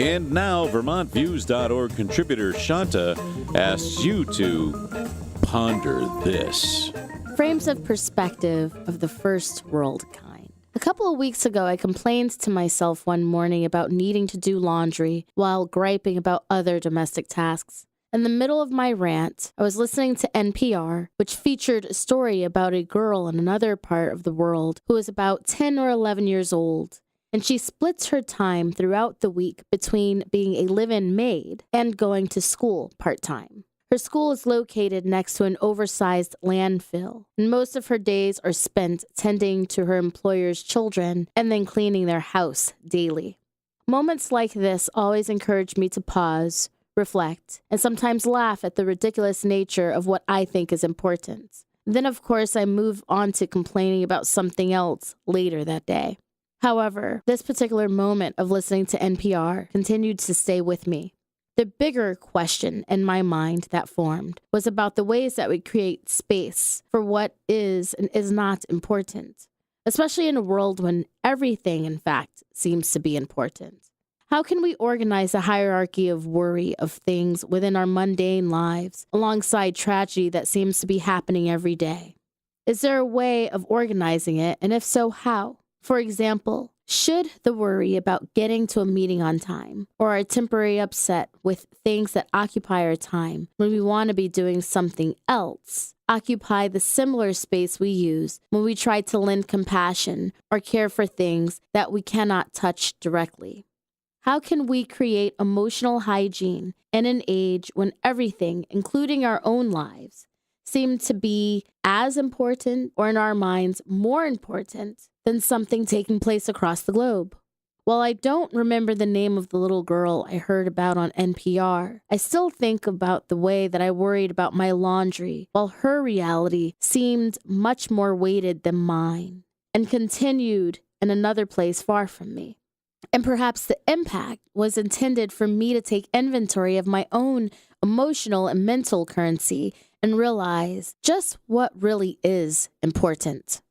And now, VermontViews.org contributor Shanta asks you to ponder this. Frames of perspective of the first world kind. A couple of weeks ago, I complained to myself one morning about needing to do laundry while griping about other domestic tasks. In the middle of my rant, I was listening to NPR, which featured a story about a girl in another part of the world who was about 10 or 11 years old. And she splits her time throughout the week between being a live-in maid and going to school part-time. Her school is located next to an oversized landfill, and most of her days are spent tending to her employer's children and then cleaning their house daily. Moments like this always encourage me to pause, reflect, and sometimes laugh at the ridiculous nature of what I think is important. Then, of course, I move on to complaining about something else later that day. However, this particular moment of listening to NPR continued to stay with me. The bigger question in my mind that formed was about the ways that we create space for what is and is not important, especially in a world when everything, in fact, seems to be important. How can we organize a hierarchy of worry of things within our mundane lives alongside tragedy that seems to be happening every day? Is there a way of organizing it, and if so, how? For example, should the worry about getting to a meeting on time or our temporary upset with things that occupy our time when we want to be doing something else occupy the similar space we use when we try to lend compassion or care for things that we cannot touch directly? How can we create emotional hygiene in an age when everything, including our own lives, seem to be as important or in our minds more important than something taking place across the globe? While I don't remember the name of the little girl I heard about on NPR, I still think about the way that I worried about my laundry while her reality seemed much more weighted than mine and continued in another place far from me. And perhaps the impact was intended for me to take inventory of my own emotional and mental currency and realize just what really is important.